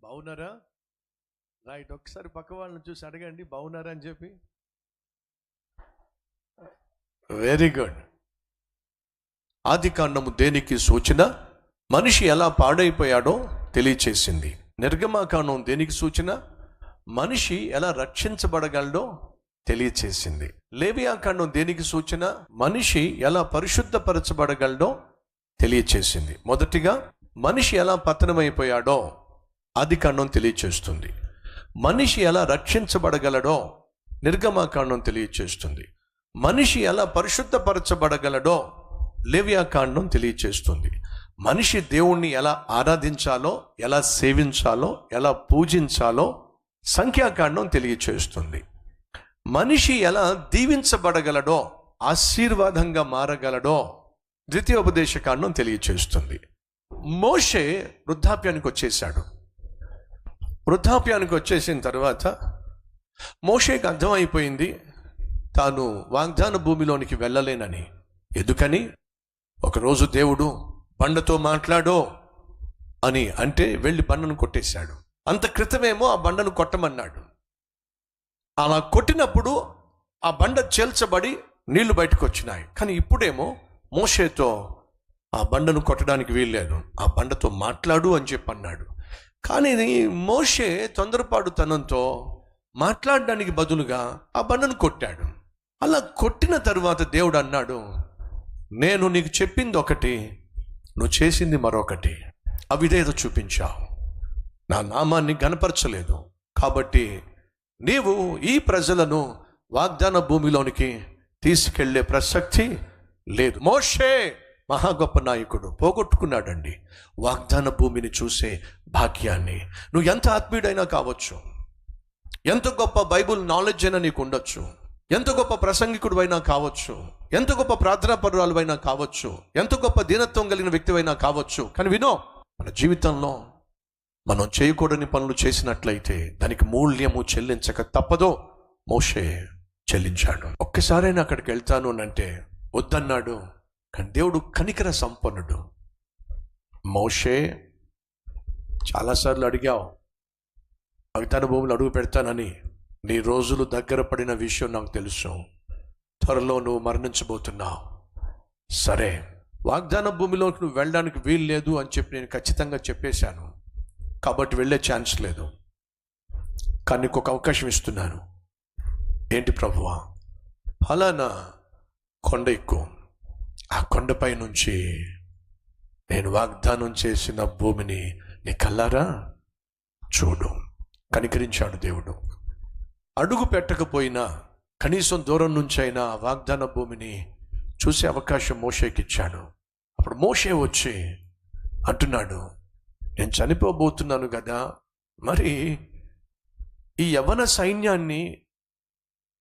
బాగున్నారా? రైట్. ఒకసారి పక్క వాళ్ళని చూసి అడగండి, బాగున్నారా అని చెప్పి. Very good. ఆది కాండము దేనికి సూచన? మనిషి ఎలా పాడైపోయాడో తెలియచేసింది. నిర్గమాకాండం దేనికి సూచన? మనిషి ఎలా రక్షించబడగలడో తెలియచేసింది. లేవియాకాండం దేనికి సూచన? మనిషి ఎలా పరిశుద్ధపరచబడగలడో తెలియచేసింది. మొదటిగా మనిషి ఎలా పతనమైపోయాడో ఆది కాండం తెలియచేస్తుంది. మనిషి ఎలా రక్షించబడగలడో నిర్గమాకాండం తెలియచేస్తుంది. మనిషి ఎలా పరిశుద్ధపరచబడగలడో లేవియాకాండం తెలియచేస్తుంది. మనిషి దేవుణ్ణి ఎలా ఆరాధించాలో, ఎలా సేవించాలో, ఎలా పూజించాలో సంఖ్యాకాండం తెలియచేస్తుంది. మనిషి ఎలా దీవించబడగలడో, ఆశీర్వాదంగా మారగలడో ద్వితీయోపదేశకాండం తెలియచేస్తుంది. మోషే వృద్ధాప్యానికి వచ్చేసాడు. వృద్ధాప్యానికి వచ్చేసిన తర్వాత మోషేకి అర్థమైపోయింది తాను వాగ్దాన భూమిలోనికి వెళ్ళలేనని. ఎందుకని? ఒకరోజు దేవుడు బండతో మాట్లాడో అని అంటే వెళ్ళి బండను కొట్టేశాడు. అంత క్రితమేమో ఆ బండను కొట్టమన్నాడు. అలా కొట్టినప్పుడు ఆ బండ చేల్చబడి నీళ్లు బయటకు వచ్చినాయి. కానీ ఇప్పుడేమో మోషేతో ఆ బండను కొట్టడానికి వీల్లేదు, ఆ బండతో మాట్లాడు అని చెప్పి అన్నాడు. కానీ మోషే తొందరపాటుతనంతో మాట్లాడడానికి బదులుగా ఆ బండను కొట్టాడు. అలా కొట్టిన తరువాత దేవుడు అన్నాడు, నేను నీకు చెప్పింది ఒకటి, నువ్వు చేసింది మరొకటి. అవిధేయత చూపించావు, నా నామాన్ని గణపరచలేదు. కాబట్టి నీవు ఈ ప్రజలను వాగ్దాన భూమిలోనికి తీసుకెళ్లే ప్రసక్తి లేదు. మోషే మహా గొప్ప నాయకుడు, పోగొట్టుకున్నాడండి వాగ్దాన భూమిని చూసే భాగ్యాన్ని. నువ్వు ఎంత ఆత్మీయుడైనా కావచ్చు, ఎంత గొప్ప బైబుల్ నాలెడ్జ్ అయినా నీకు ఉండొచ్చు, ఎంత గొప్ప ప్రసంగికుడు అయినా కావచ్చు, ఎంత గొప్ప ప్రార్థనా పరురాలు అయినా కావచ్చు, ఎంత గొప్ప దీనత్వం కలిగిన వ్యక్తివైనా కావచ్చు. కానీ వినో, మన జీవితంలో మనం చేయకూడని పనులు చేసినట్లయితే దానికి మూల్యము చెల్లించక తప్పదో. మోషే చెల్లించాడు. ఒక్కసారైనా అక్కడికి వెళ్తాను అంటే వద్దన్నాడు. కానీ దేవుడు కనికర సంపన్నుడు. మోషే, చాలాసార్లు అడిగావు వాగ్దాన భూములు అడుగు పెడతానని, నీ రోజులు దగ్గర పడిన విషయం నాకు తెలుసు. త్వరలో నువ్వు మరణించబోతున్నావు. సరే, వాగ్దాన భూమిలోకి నువ్వు వెళ్ళడానికి వీలు లేదు అని చెప్పి నేను ఖచ్చితంగా చెప్పేశాను, కాబట్టి వెళ్ళే ఛాన్స్ లేదు. కానీ నీకు ఒక అవకాశం ఇస్తున్నాను. ఏంటి ప్రభువా? ఫలానా కొండ ఎక్కువ, ఆ కొండపై నుంచి నేను వాగ్దానం చేసిన భూమిని నీ కల్లారా చూడు. కనికరించాడు దేవుడు. అడుగు పెట్టకపోయినా కనీసం దూరం నుంచి అయినా వాగ్దాన భూమిని చూసే అవకాశం మోషేకి ఇచ్చాడు. అప్పుడు మోషే వచ్చి అంటున్నాడు, నేను చనిపోబోతున్నాను కదా, మరి ఈ యవ్వన సైన్యాన్ని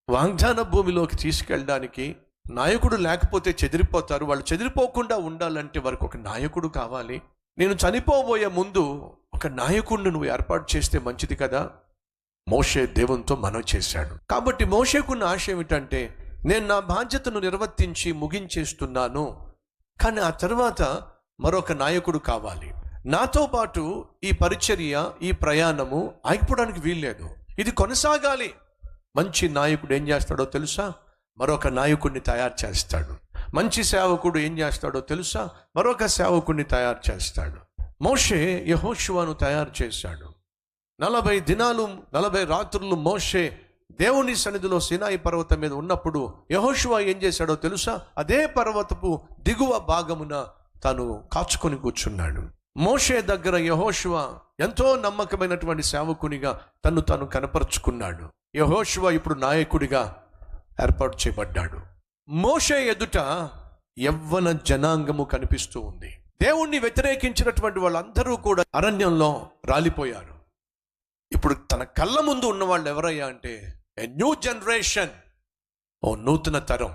వాగ్దాన భూమిలోకి తీసుకెళ్ళడానికి నాయకుడు లేకపోతే చెదిరిపోతారు. వాళ్ళు చెదిరిపోకుండా ఉండాలంటే వారికి ఒక నాయకుడు కావాలి. నేను చనిపోబోయే ముందు ఒక నాయకుడిని నువ్వు ఏర్పాటు చేస్తే మంచిది కదా. మోషే దేవునితో మనవి చేశాడు. కాబట్టి మోషేకున్న ఆశ ఏమిటంటే, నేను నా బాధ్యతను నిర్వర్తించి ముగించేస్తున్నాను, కానీ ఆ తర్వాత మరొక నాయకుడు కావాలి. నాతో పాటు ఈ పరిచర్య, ఈ ప్రయాణము ఆగిపోవడానికి వీల్లేదు, ఇది కొనసాగాలి. మంచి నాయకుడు ఏం చేస్తాడో తెలుసా? మరొక నాయకుడిని తయారు చేస్తాడు. మంచి సేవకుడు ఏం చేస్తాడో తెలుసా? మరొక సేవకుడిని తయారు చేస్తాడు. మోషే యెహోషువను తయారు చేశాడు. 40 దినాలు 40 రాత్రులు మోషే దేవుని సన్నిధిలో సీనాయి పర్వతం మీద ఉన్నప్పుడు యెహోషువ ఏం చేశాడో తెలుసా? అదే పర్వతపు దిగువ భాగమున తాను కాచుకొని కూర్చున్నాడు. మోషే దగ్గర యెహోషువ ఎంతో నమ్మకమైనటువంటి సేవకునిగా తాను కనపరుచుకున్నాడు. యెహోషువ ఇప్పుడు నాయకుడిగా ఏర్పాటు చేయబడ్డాడు. మోషే ఎదుట యవ్వన జనాంగము కనిపిస్తూ ఉంది. దేవుణ్ణి వ్యతిరేకించినటువంటి వాళ్ళందరూ కూడా అరణ్యంలో రాలిపోయారు. ఇప్పుడు తన కళ్ళ ముందు ఉన్న వాళ్ళు ఎవరయ్యా అంటే, ఏ న్యూ జనరేషన్, ఓ నూతన తరం.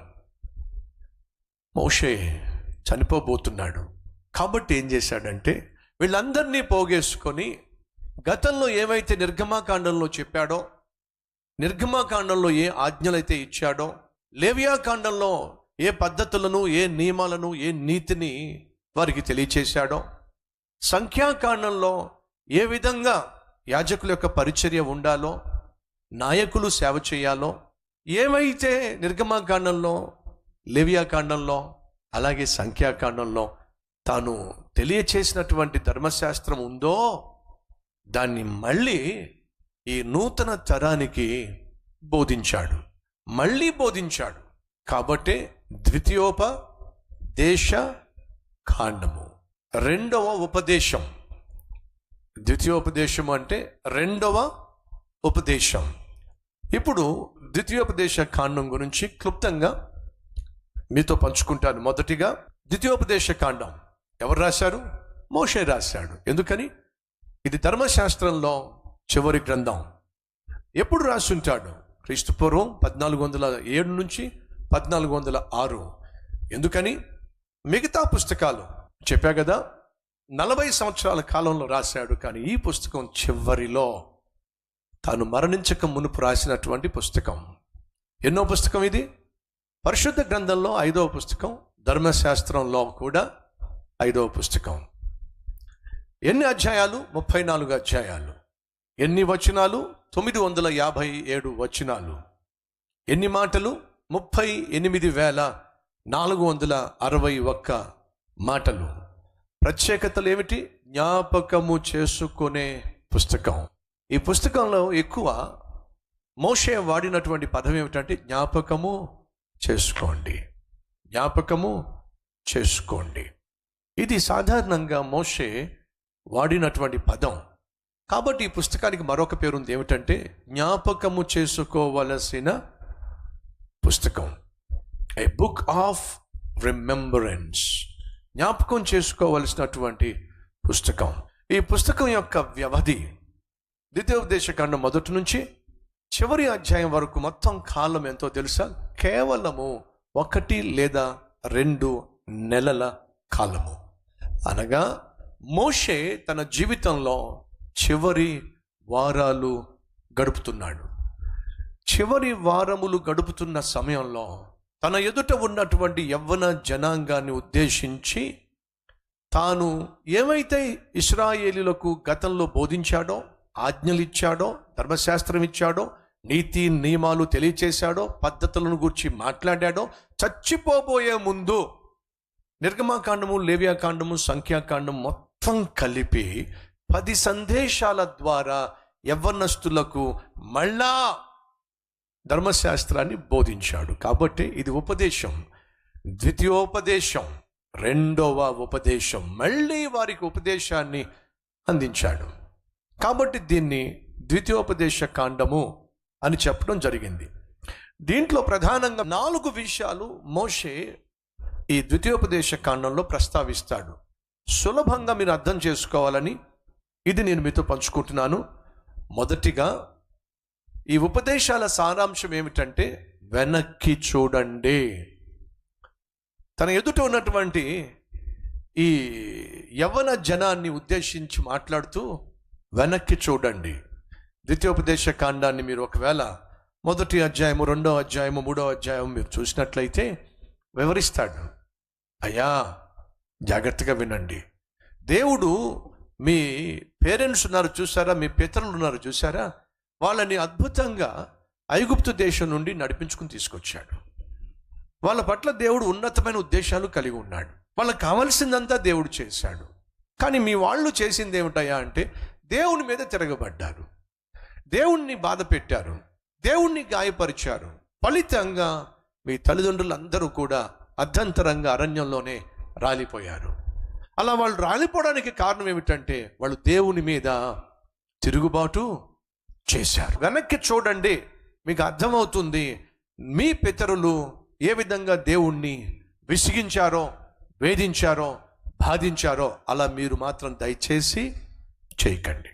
మోషే చనిపోబోతున్నాడు. కాబట్టి ఏం చేశాడంటే, వీళ్ళందరినీ పోగేసుకొని గతంలో ఏమైతే నిర్గమాకాండంలో చెప్పాడో, నిర్గమాకాండంలో ఏ ఆజ్ఞలైతే ఇచ్చాడో, లేవియాకాండంలో ఏ పద్ధతులను, ఏ నియమాలను, ఏ నీతిని వారికి తెలియచేశాడో, సంఖ్యాకాండంలో ఏ విధంగా యాజకుల యొక్క పరిచర్య ఉండాలో, నాయకులు సేవ చేయాలో, ఏమైతే నిర్గమాకాండంలో, లేవియాకాండంలో, అలాగే సంఖ్యాకాండంలో తాను తెలియచేసినటువంటి ధర్మశాస్త్రం ఉందో దాన్ని మళ్ళీ ఈ నూతన తరానికి బోధించాడు. కాబట్టే ద్వితీయోపదేశ కాండము, రెండవ ఉపదేశం. ద్వితీయోపదేశం అంటే రెండవ ఉపదేశం. ఇప్పుడు ద్వితీయోపదేశ కాండం గురించి క్లుప్తంగా మీతో పంచుకుంటాను. మొదటిగా ద్వితీయోపదేశ కాండం ఎవరు రాశారు? మోషే రాశాడు. ఎందుకని? ఇది ధర్మశాస్త్రంలో చివరి గ్రంథం. ఎప్పుడు రాసుంటాడు? క్రీస్తుపూర్వం 1407 నుంచి 1406. ఎందుకని? మిగతా పుస్తకాలు చెప్పా కదా 40 సంవత్సరాల కాలంలో రాశాడు. కానీ ఈ పుస్తకం చివరిలో తాను మరణించక మునుపు రాసినటువంటి పుస్తకం. ఎన్నో పుస్తకం ఇది? పరిశుద్ధ గ్రంథంలో 5వ పుస్తకం, ధర్మశాస్త్రంలో కూడా 5వ పుస్తకం. ఎన్ని అధ్యాయాలు? 34 అధ్యాయాలు. ఎన్ని వచనాలు? 957 వచనాలు. ఎన్ని మాటలు? 38,461 మాటలు. ప్రత్యేకతలు ఏమిటి? జ్ఞాపకము చేసుకునే పుస్తకం. ఈ పుస్తకంలో ఎక్కువ మోషే వాడినటువంటి పదం ఏమిటంటే జ్ఞాపకము చేసుకోండి. ఇది సాధారణంగా మోషే వాడినటువంటి పదం. కాబట్టి ఈ పుస్తకానికి మరొక పేరు ఉంది. ఏమిటంటే జ్ఞాపకము చేసుకోవలసిన పుస్తకం. ఏ బుక్ ఆఫ్ రిమెంబరెన్స్. జ్ఞాపకం చేసుకోవలసినటువంటి పుస్తకం. ఈ పుస్తకం యొక్క వ్యవధి ద్వితీయోపదేశకాండం మొదటి నుంచి చివరి అధ్యాయం వరకు మొత్తం కాలం ఎంతో తెలుసా? కేవలము 1 లేదా 2 నెలల కాలము. అనగా మోషే తన జీవితంలో చివరి వారాలు గడుపుతున్నాడు. చివరి వారములు గడుపుతున్న సమయంలో తన ఎదుట ఉన్నటువంటి యవ్వన జనాంగాన్ని ఉద్దేశించి తాను ఏమైతే ఇశ్రాయేలీయులకు గతంలో బోధించాడో, ఆజ్ఞలు ఇచ్చాడో, ధర్మశాస్త్రం ఇచ్చాడో, నీతి నియమాలు తెలియచేశాడో, పద్ధతులను గురించి మాట్లాడాడో, చచ్చిపోబోయే ముందు నిర్గమాకాండము, లేవియాకాండము, సంఖ్యాకాండం మొత్తం కలిపి 10 సందేశాల ద్వారా యవ్వనస్తులకు మళ్ళా ధర్మశాస్త్రాన్ని బోధించాడు. కాబట్టి ఇది ఉపదేశం. ద్వితీయోపదేశం, రెండవ ఉపదేశం. మళ్ళీ వారికి ఉపదేశాన్ని అందించాడు. కాబట్టి దీన్ని ద్వితీయోపదేశ కాండము అని చెప్పడం జరిగింది. దీంట్లో ప్రధానంగా 4 విషయాలు మోషే ఈ ద్వితీయోపదేశ కాండంలో ప్రస్తావిస్తాడు. సులభంగా మీరు అర్థం చేసుకోవాలని ఇది నేను మీతో పంచుకుంటున్నాను. మొదటిగా ఈ ఉపదేశాల సారాంశం ఏమిటంటే వెనక్కి చూడండి. తన ఎదుట ఉన్నటువంటి ఈ యవ్వన జనాన్ని ఉద్దేశించి మాట్లాడుతూ వెనక్కి చూడండి. ద్వితీయోపదేశ కాండాన్ని మీరు ఒకవేళ 1వ అధ్యాయము, 2వ అధ్యాయము, 3వ అధ్యాయం మీరు చూసినట్లయితే వివరిస్తాడు. అయ్యా జాగ్రత్తగా వినండి. దేవుడు మీ పేరెంట్స్ ఉన్నారు చూసారా, మీ పితరులు ఉన్నారు చూసారా, వాళ్ళని అద్భుతంగా ఐగుప్తు దేశం నుండి నడిపించుకుని తీసుకొచ్చాడు. వాళ్ళ పట్ల దేవుడు ఉన్నతమైన ఉద్దేశాలు కలిగి ఉన్నాడు. వాళ్ళకి కావాల్సిందంతా దేవుడు చేశాడు. కానీ మీ వాళ్ళు చేసింది ఏమిటయ్యా అంటే దేవుని మీద తిరగబడ్డారు, దేవుణ్ణి బాధ పెట్టారు, దేవుణ్ణి గాయపరిచారు. ఫలితంగా మీ తల్లిదండ్రులందరూ కూడా అర్ధంతరంగా అరణ్యంలోనే రాలిపోయారు. అలా వాళ్ళు రాలిపోవడానికి కారణం ఏమిటంటే వాళ్ళు దేవుని మీద తిరుగుబాటు చేశారు. వెనక్కి చూడండి, మీకు అర్థమవుతుంది మీ పితరులు ఏ విధంగా దేవుణ్ణి విసిగించారో, వేధించారో, బాధించారో అలా మీరు మాత్రం దయచేసి చేయకండి.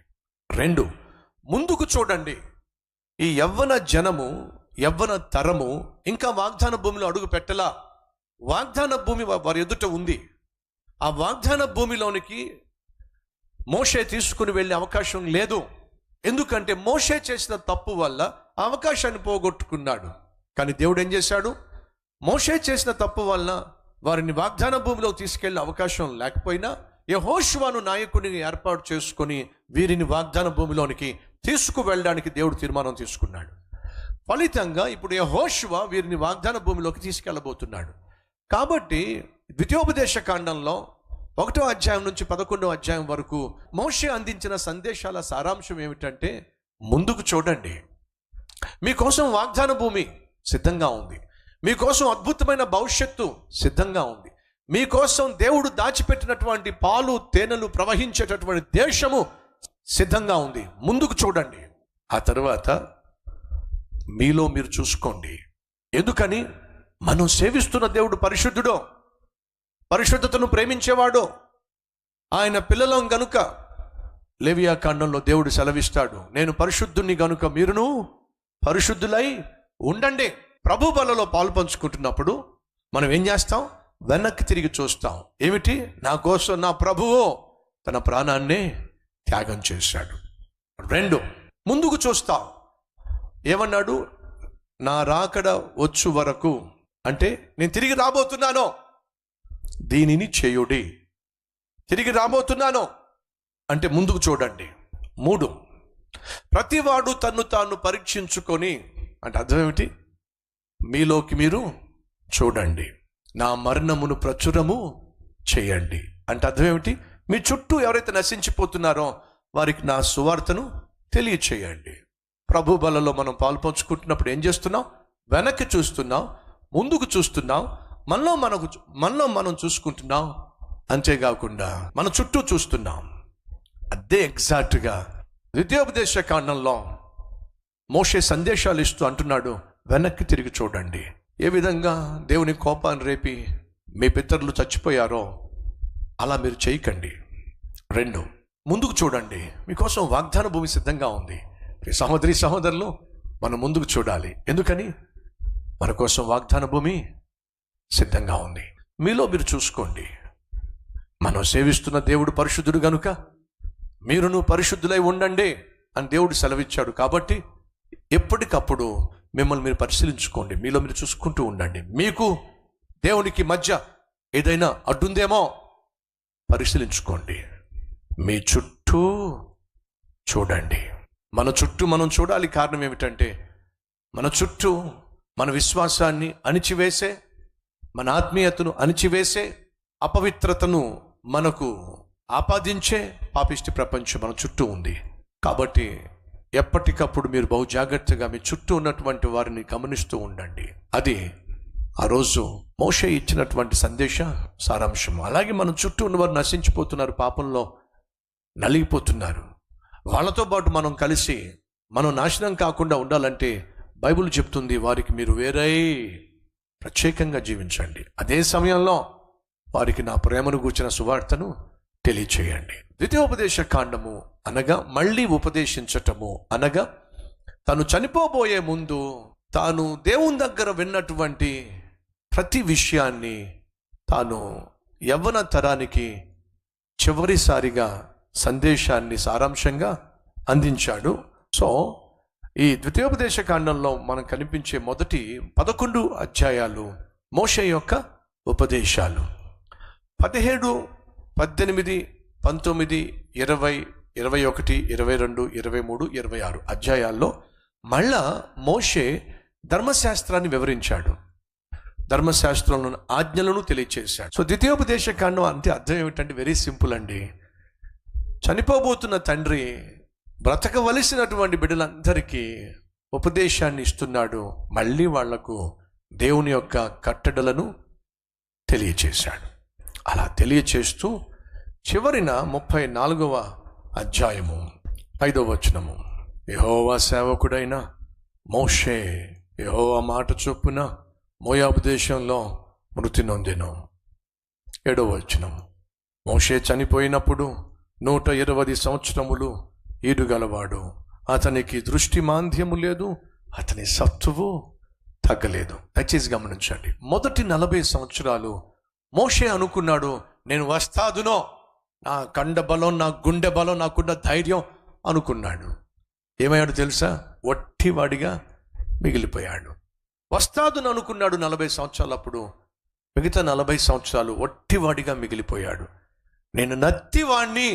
2, ముందుకు చూడండి. ఈ యవ్వన జనము, యవ్వన తరము ఇంకా వాగ్దాన భూమిలో అడుగు పెట్టలా. వాగ్దాన భూమి వారి ఎదుట ఉంది. ఆ వాగ్దాన భూమిలోనికి మోషే తీసుకుని వెళ్ళే అవకాశం లేదు. ఎందుకంటే మోషే చేసిన తప్పు వల్ల ఆ అవకాశాన్ని పోగొట్టుకున్నాడు. కానీ దేవుడు ఏం చేశాడు? మోషే చేసిన తప్పు వల్ల వారిని వాగ్దాన భూమిలో తీసుకెళ్లే అవకాశం లేకపోయినా యెహోషువను నాయకుడిని ఏర్పాటు చేసుకొని వీరిని వాగ్దాన భూమిలోనికి తీసుకువెళ్ళడానికి దేవుడు తీర్మానం తీసుకున్నాడు. ఫలితంగా ఇప్పుడు యెహోషువ వీరిని వాగ్దాన భూమిలోకి తీసుకెళ్ళబోతున్నాడు. కాబట్టి ద్వితీయోపదేశ కాండంలో 1వ అధ్యాయం నుంచి 11వ అధ్యాయం వరకు మోషే అందించిన సందేశాల సారాంశం ఏమిటంటే, ముందుకు చూడండి, మీకోసం వాగ్దాన భూమి సిద్ధంగా ఉంది, మీకోసం అద్భుతమైన భవిష్యత్తు సిద్ధంగా ఉంది, మీకోసం దేవుడు దాచిపెట్టినటువంటి పాలు తేనెలు ప్రవహించేటటువంటి దేశము సిద్ధంగా ఉంది. ముందుకు చూడండి. ఆ తర్వాత మీలో మీరు చూసుకోండి. ఎందుకని? మనం సేవిస్తున్న దేవుడు పరిశుద్ధుడో, పరిశుద్ధతను ప్రేమించేవాడో, ఆయన పిల్లలం గనుక లేవియా కాండంలో దేవుడు సెలవిస్తాడు, నేను పరిశుద్ధుని గనుక మీరును పరిశుద్ధులై ఉండండి. ప్రభు బలలో పాలు పంచుకుంటున్నప్పుడు మనం ఏం చేస్తాం? వెనక్కి తిరిగి చూస్తాం. ఏమిటి? నా కోసం నా ప్రభువు తన ప్రాణాన్నే త్యాగం చేశాడు. 2, ముందుకు చూస్తాం. ఏమన్నాడు? నా రాకడ వచ్చు వరకు, అంటే నేను తిరిగి రాబోతున్నాను, దీనిని చేయుడి. తిరిగి రాబోతున్నాను అంటే ముందుకు చూడండి. 3, ప్రతివాడు తన్ను తాను పరీక్షించుకొని, అంటే అర్థం ఏమిటి? మీలోకి మీరు చూడండి, నా మరణమును ప్రచురము చేయండి. అంటే అర్థం ఏమిటి? మీ చుట్టూ ఎవరైతే నశించిపోతున్నారో వారికి నా సువార్తను తెలియచేయండి. ప్రభు బలలో మనం పాల్పంచుకుంటున్నప్పుడు ఏం చేస్తున్నాం? వెనక్కి చూస్తున్నాం, ముందుకు చూస్తున్నాం, మనలో మనం చూసుకుంటున్నాం. అంతేకాకుండా మన చుట్టూ చూస్తున్నాం. అదే ఎగ్జాక్ట్గా ద్వితీయోపదేశ కాండంలో మోషే సందేశాలు ఇస్తూ అంటున్నాడు, వెనక్కి తిరిగి చూడండి. ఏ విధంగా దేవుని కోపాన్ని రేపి మీ పితరులు చచ్చిపోయారో అలా మీరు చేయకండి. 2, ముందుకు చూడండి, మీకోసం వాగ్దాన భూమి సిద్ధంగా ఉంది. సహోదరి సహోదరులు, మనం ముందుకు చూడాలి. ఎందుకని? మన కోసం వాగ్దాన భూమి సిద్ధంగా ఉంది. మీలో మీరు చూసుకోండి. మనం సేవిస్తున్న దేవుడు పరిశుద్ధుడు గనుక మీరును పరిశుద్ధులై ఉండండి అని దేవుడు సెలవిచ్చాడు. కాబట్టి ఎప్పటికప్పుడు మిమ్మల్ని మీరు పరిశీలించుకోండి, మీలో మీరు చూసుకుంటూ ఉండండి. మీకు దేవునికి మధ్య ఏదైనా అడ్డుందేమో పరిశీలించుకోండి. మీ చుట్టూ చూడండి. మన చుట్టూ మనం చూడాలి. కారణం ఏమిటంటే, మన చుట్టూ మన విశ్వాసాన్ని అణిచివేసే, మన ఆత్మీయతను అణిచివేసే, అపవిత్రతను మనకు ఆపాదించే పాపిష్టి ప్రపంచం మన చుట్టూ ఉంది. కాబట్టి ఎప్పటికప్పుడు మీరు బహు జాగ్రత్తగా మీ చుట్టూ ఉన్నటువంటి వారిని గమనిస్తూ ఉండండి. అది ఆ రోజు మోషే ఇచ్చినటువంటి సందేశ సారాంశం. అలాగే మన చుట్టూ ఉన్నవారు నశించిపోతున్నారు, పాపంలో నలిగిపోతున్నారు. వాళ్ళతో పాటు మనం కలిసి మనం నాశనం కాకుండా ఉండాలంటే బైబిల్ చెప్తుంది, వారికి మీరు వేరై ప్రత్యేకంగా జీవించండి. అదే సమయంలో వారికి నా ప్రేమను గూర్చిన సువార్తను తెలియచేయండి. ద్వితీయోపదేశ కాండము అనగా మళ్ళీ ఉపదేశించటము అనగా తను చనిపోబోయే ముందు తాను దేవుని దగ్గర విన్నటువంటి ప్రతి విషయాన్ని తాను యవ్వన తరానికి చివరిసారిగా సందేశాన్ని సారాంశంగా అందించాడు. సో ఈ ద్వితీయోపదేశ కాండంలో మనం కనిపించే మొదటి 11 అధ్యాయాలు మోషే యొక్క ఉపదేశాలు. 17, 18, 19, 20, 21, 22, 23, 26 అధ్యాయాల్లో మళ్ళా మోషే ధర్మశాస్త్రాన్ని వివరించాడు, ధర్మశాస్త్రంలో ఆజ్ఞలను తెలియచేశాడు. సో ద్వితీయోపదేశ కాండం అంటే అర్థం ఏమిటంటే వెరీ సింపుల్ అండి. చనిపోబోతున్న తండ్రి బ్రతకవలసినటువంటి బిడ్డలందరికీ ఉపదేశాన్ని ఇస్తున్నాడు. మళ్ళీ వాళ్లకు దేవుని యొక్క కట్టడలను తెలియచేశాడు. అలా తెలియచేస్తూ చివరిన 34వ అధ్యాయము 5వ వచనము, యెహోవా సేవకుడైన మోషే యెహోవా మాట చొప్పున మోయాబు దేశంలో మృతి నొందెను. 7వ వచనం, మోషే చనిపోయినప్పుడు 120 సంవత్సరములు ఈడుగలవాడు, అతనికి దృష్టి మాంద్యము లేదు, అతని సత్తువు తగ్గలేదు. దయచేసి గమనించండి. మొదటి 40 సంవత్సరాలు మోషే అనుకున్నాడు, నేను వస్తాదునో, నా కండ బలం, నా గుండె బలం, నాకున్న ధైర్యం అనుకున్నాడు. ఏమయ్యాడు తెలుసా? ఒట్టివాడిగా మిగిలిపోయాడు. వస్తాదును అనుకున్నాడు 40 సంవత్సరాలు. అప్పుడు మిగతా 40 సంవత్సరాలు ఒట్టివాడిగా మిగిలిపోయాడు. నేను నత్తివాణ్ణి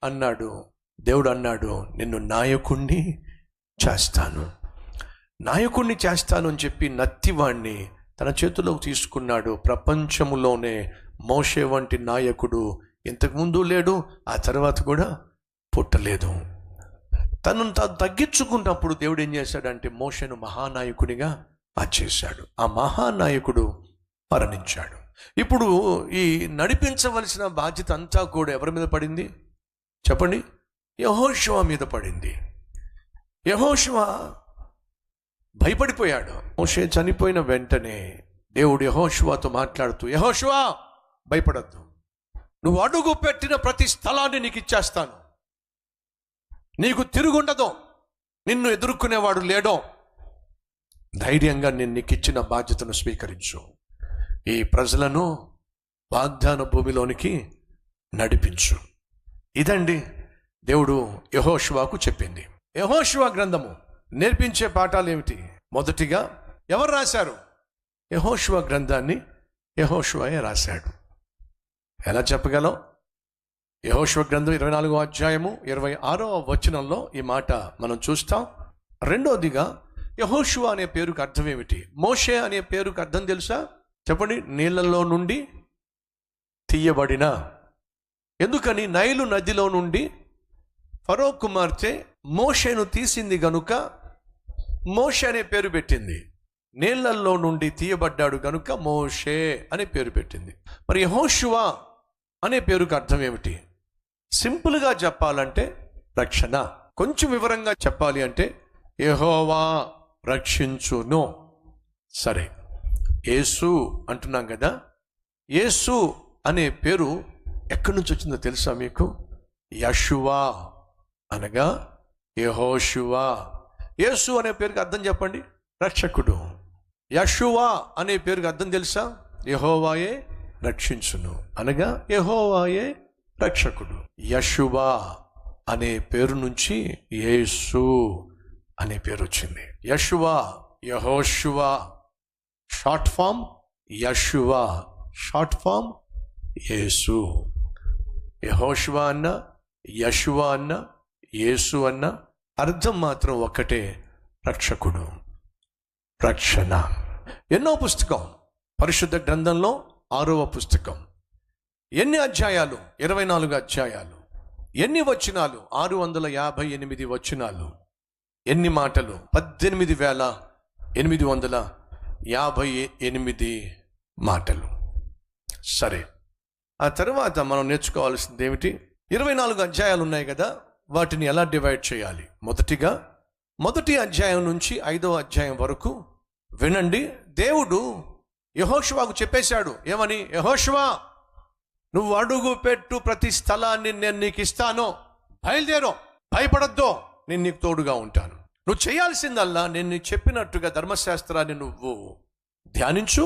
అన్నాడు. దేవుడు అన్నాడు, నిన్ను నాయకుణ్ణి చేస్తాను, నాయకుణ్ణి చేస్తాను అని చెప్పి నత్తివాణ్ణి తన చేతిలోకి తీసుకున్నాడు. ప్రపంచంలోనే మోషే వంటి నాయకుడు ఇంతకుముందు లేడు, ఆ తర్వాత కూడా పుట్టలేదు. తనను తాను తగ్గించుకున్నప్పుడు దేవుడు ఏం చేశాడంటే మోషేను మహానాయకునిగా చేశాడు. ఆ మహానాయకుడు మరణించాడు. ఇప్పుడు ఈ నడిపించవలసిన బాధ్యత అంతా కూడా ఎవరి మీద పడింది చెప్పండి? యెహోషువ మీద పడింది. యెహోషువ భయపడిపోయాడు. మోషే చనిపోయిన వెంటనే దేవుడు యెహోషువతో మాట్లాడుతూ, యెహోషువ భయపడద్దు, నువ్వు అడుగు పెట్టిన ప్రతి స్థలాన్ని నీకు ఇచ్చేస్తాను, నీకు తిరుగుండదు, నిన్ను ఎదుర్కొనేవాడు లేడో, ధైర్యంగా నేను నీకు ఇచ్చిన బాధ్యతను స్వీకరించు, ఈ ప్రజలను వాగ్దాన భూమిలోనికి నడిపించు. ఇదండి దేవుడు యెహోషువకు చెప్పింది. యెహోషువ గ్రంథము నేర్పించే పాఠాలు ఏమిటి? మొదటిగా ఎవరు రాశారు? యెహోషువ గ్రంథాన్ని యెహోషువయే రాశాడు. ఎలా చెప్పగలం? యెహోషువ గ్రంథం 24వ అధ్యాయము 26వ వచనంలో ఈ మాట మనం చూస్తాం. రెండోదిగా యెహోషువ అనే పేరుకు అర్థం ఏమిటి? మోషే అనే పేరుకు అర్థం తెలుసా? చెప్పండి. నీళ్ళల్లో నుండి తీయబడిన. ఎందుకని? నైలు నదిలో నుండి ఫరో కుమార్తె మోషేను తీసింది గనుక మోషే అనే పేరు పెట్టింది. నీళ్ళల్లో నుండి తీయబడ్డాడు గనుక మోషే అనే పేరు పెట్టింది. మరి యెహోషువ అనే పేరుకు అర్థం ఏమిటి? సింపుల్గా చెప్పాలంటే రక్షణ. కొంచెం వివరంగా చెప్పాలి అంటే యెహోవా రక్షించును. సరే, యేసు అంటున్నాం కదా. యేసు అనే పేరు ఎక్కడి నుంచి వచ్చిందో తెలుసా మీకు? యెషువా అనగా యెహోషువ. యేసు అనే పేరుకి అర్థం చెప్పండి? రక్షకుడు. యెషువా అనే పేరుకి అర్థం తెలుసా? యెహోవాయే రక్షించును అనగా యెహోవాయే రక్షకుడు. యెషువా అనే పేరు నుంచి యేసు అనే పేరు వచ్చింది. యెషువా, యెహోషువ, షార్ట్ ఫామ్ యెషువ, షార్ట్ ఫామ్ యేసు. యెహోషువ అన్న, యెషువ అన్న, యేసు అన్న అర్థం మాత్రం ఒక్కటే, రక్షకుడు, రక్షణ. ఎన్నో పుస్తకం? పరిశుద్ధ గ్రంథంలో 6వ పుస్తకం. ఎన్ని అధ్యాయాలు? 24 అధ్యాయాలు. ఎన్ని వచనాలు? 658 వచనాలు. ఎన్ని మాటలు? 18,858 మాటలు. సరే, ఆ తర్వాత మనం నేర్చుకోవాల్సింది ఏమిటి? 24 అధ్యాయాలు ఉన్నాయి కదా, వాటిని ఎలా డివైడ్ చేయాలి? మొదటిగా మొదటి అధ్యాయం నుంచి 5వ అధ్యాయం వరకు వినండి. దేవుడు యెహోషువకు చెప్పేశాడు. ఏమని? యెహోషువ, నువ్వు అడుగు పెట్టు ప్రతి స్థలాన్ని నేను నీకు ఇస్తాను, బయలుదేరో, భయపడద్దు, నేను నీకు తోడుగా ఉంటాను. నువ్వు చేయాల్సిందల్లా నేను నీకు చెప్పినట్టుగా ధర్మశాస్త్రాన్ని నువ్వు ధ్యానించు,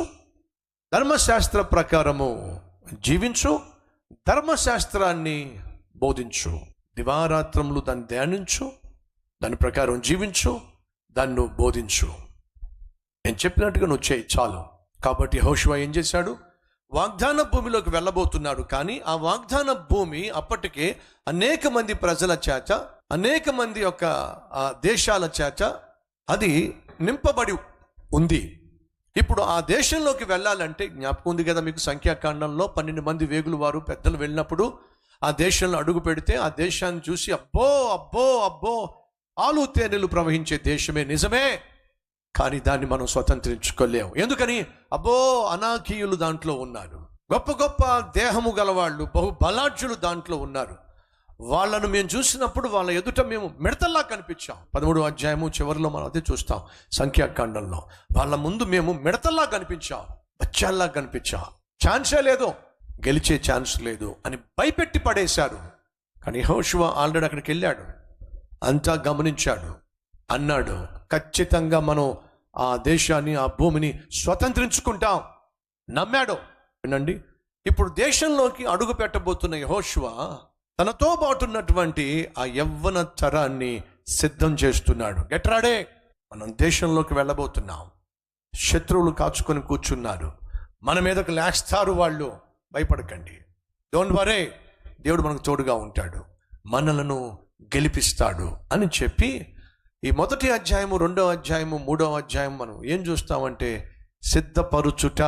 ధర్మశాస్త్ర ప్రకారము జీవించు, ధర్మశాస్త్రాన్ని బోధించు, దివారాత్రములు దాన్ని ధ్యానించు, దాని ప్రకారం జీవించు, దాన్ని నువ్వు బోధించు. నేను చెప్పినట్టుగా నువ్వు చేయి, చాలు. కాబట్టి యెహోషువ ఏం చేశాడు? వాగ్దాన భూమిలోకి వెళ్ళబోతున్నాడు. కానీ ఆ వాగ్దాన భూమి అప్పటికే అనేక మంది ప్రజల చేత, అనేక మంది యొక్క దేశాల చేత అది నింపబడి ఉంది. ఇప్పుడు ఆ దేశంలోకి వెళ్ళాలంటే జ్ఞాపకం ఉంది కదా మీకు, సంఖ్యాకాండంలో 12 మంది వేగులు వారు పెద్దలు వెళ్ళినప్పుడు ఆ దేశంలో అడుగు పెడితే ఆ దేశాన్ని చూసి అబ్బో అబ్బో అబ్బో, ఆలు తేనెలు ప్రవహించే దేశమే, నిజమే, కానీ దాన్ని మనం స్వతంత్రించుకోలేము. ఎందుకని? అబ్బో, అనాకీయులు దాంట్లో ఉన్నారు, గొప్ప గొప్ప దేహము గలవాళ్ళు, బహు బలాఢ్యులు దాంట్లో ఉన్నారు. వాళ్ళను మేము చూసినప్పుడు వాళ్ళ ఎదుట మేము మిడతల్లా కనిపించాం. 13వ అధ్యాయము చివరిలో మనం అదే చూస్తాం. సంఖ్యాకాండంలో వాళ్ళ ముందు మేము మిడతల్లా కనిపించాం, బచ్చాల్లా కనిపించాం, ఛాన్సే లేదు, గెలిచే ఛాన్స్ లేదు అని భయపెట్టి పడేశారు. కానీ యెహోషువ ఆల్రెడీ అక్కడికి వెళ్ళాడు, అంతా గమనించాడు, అన్నాడు ఖచ్చితంగా మనం ఆ దేశాన్ని, ఆ భూమిని స్వతంత్రించుకుంటాం. నమ్మాడు. వినండి, ఇప్పుడు దేశంలోకి అడుగు పెట్టబోతున్న యెహోషువ తనతో పాటున్నటువంటి ఆ యవ్వన తరాన్ని సిద్ధం చేస్తున్నాడు. గెట్రాడే, మనం దేశంలోకి వెళ్ళబోతున్నాం, శత్రువులు కాచుకొని కూర్చున్నారు, మన మీదకు లేస్తారు వాళ్ళు, భయపడకండి, డోంట్ వరీ, దేవుడు మనకు తోడుగా ఉంటాడు, మనలను గెలిపిస్తాడు అని చెప్పి ఈ మొదటి అధ్యాయము, రెండవ అధ్యాయము, మూడవ అధ్యాయం మనం ఏం చూస్తామంటే సిద్ధపరుచుట.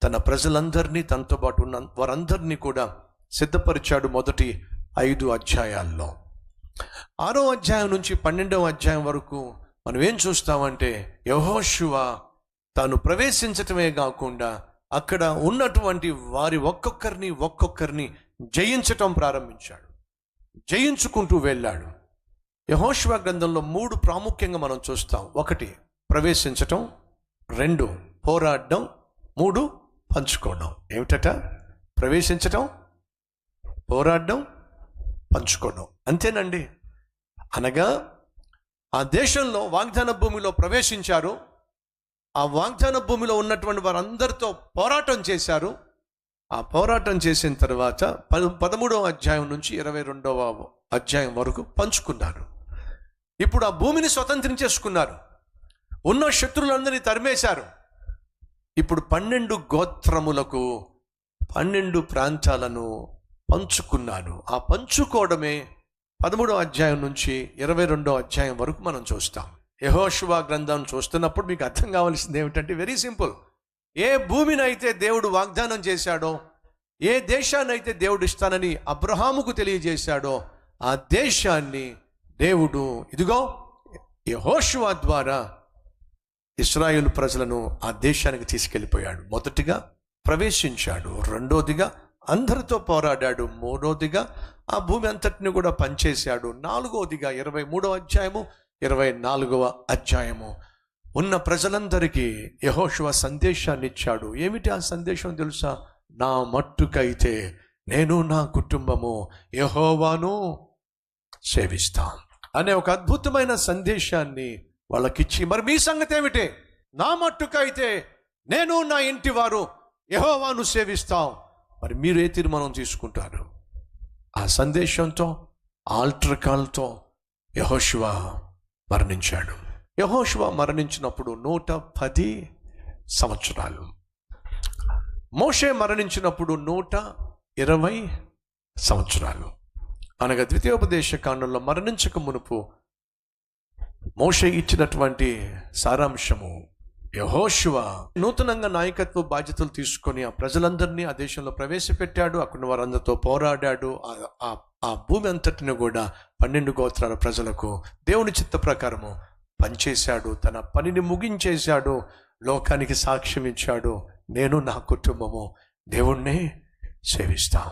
తన ప్రజలందరినీ, తనతో పాటు ఉన్న వారందరినీ కూడా సిద్ధపరిచాడు మొదటి 5 అధ్యాయాల్లో. 6వ అధ్యాయం నుంచి 12వ అధ్యాయం వరకు మనం ఏం చూస్తామంటే యెహోషువ తాను ప్రవేశించటమే కాకుండా అక్కడ ఉన్నటువంటి వారి ఒక్కొక్కరిని జయించటం ప్రారంభించాడు, జయించుకుంటూ వెళ్ళాడు. యెహోషువ గ్రంథంలో 3 ప్రాముఖ్యంగా మనం చూస్తాం. 1 ప్రవేశించటం, 2 పోరాడడం, 3 పంచుకోవడం. ఏమిటట? ప్రవేశించటం, పోరాడడం, పంచుకోవడం. అంతేనండి. అనగా ఆ దేశంలో వాగ్దాన భూమిలో ప్రవేశించారు. ఆ వాగ్దాన భూమిలో ఉన్నటువంటి వారందరితో పోరాటం చేశారు. ఆ పోరాటం చేసిన తర్వాత 13వ అధ్యాయం నుంచి 22వ అధ్యాయం వరకు పంచుకున్నారు. ఇప్పుడు ఆ భూమిని స్వతంత్రించేసుకున్నారు. ఉన్న శత్రులందరినీ తరిమేశారు. ఇప్పుడు 12 గోత్రములకు 12 ప్రాంతాలను పంచుకున్నారు. ఆ పంచుకోవడమే 13వ అధ్యాయం నుంచి 22వ అధ్యాయం వరకు మనం చూస్తాం. యెహోషువ గ్రంథం చూస్తున్నప్పుడు మీకు అర్థం కావాల్సింది ఏమిటంటే వెరీ సింపుల్. ఏ భూమిని అయితే దేవుడు వాగ్దానం చేశాడో, ఏ దేశాన్ని అయితే దేవుడు ఇస్తానని అబ్రహాముకు తెలియజేశాడో, ఆ దేశాన్ని దేవుడు ఇదిగో యెహోషువ ద్వారా ఇశ్రాయేలు ప్రజలను ఆ దేశానికి తీసుకెళ్ళిపోయాడు. మొదటిగా ప్రవేశించాడు, రెండోదిగా అందరితో పోరాడాడు, మూడోదిగా ఆ భూమి అంతటిని కూడా పంచేశాడు, నాలుగోదిగా 23వ అధ్యాయము 24వ అధ్యాయము ఉన్న ప్రజలందరికీ యెహోషువ సందేశాన్ని ఇచ్చాడు. ఏమిటి ఆ సందేశం తెలుసా? నా మట్టుకైతే నేను, నా కుటుంబము యెహోవాను సేవిస్తాం అనే ఒక అద్భుతమైన సందేశాన్ని వాళ్ళకిచ్చి, మరి మీ సంగతి ఏమిటి? నా మట్టుకైతే నేను, నా ఇంటి వారు యెహోవాను సేవిస్తాం. మరి మీరు ఏ తీర్మానం తీసుకుంటారు? ఆ సందేశంతో, ఆల్టర్ కాల్తో యెహోషువ మరణించాడు. యెహోషువ మరణించినప్పుడు 110 సంవత్సరాలు. మోషే మరణించినప్పుడు 120 సంవత్సరాలు. అనగా ద్వితీయోపదేశ కాండంలో మరణించక మునుపు మోషే ఇచ్చినటువంటి సారాంశము, యెహోషువ నూతనంగా నాయకత్వ బాధ్యతలు తీసుకొని ఆ ప్రజలందరినీ ఆ దేశంలో ప్రవేశపెట్టాడు. అక్కడ వారందరితో పోరాడాడు. ఆ భూమి అంతటిని కూడా 12 గోత్రాల ప్రజలకు దేవుని చిత్త ప్రకారము పనిచేశాడు. తన పనిని ముగించేశాడు. లోకానికి సాక్ష్యం ఇచ్చాడు, నేను, నా కుటుంబము దేవుణ్ణే సేవిస్తాం.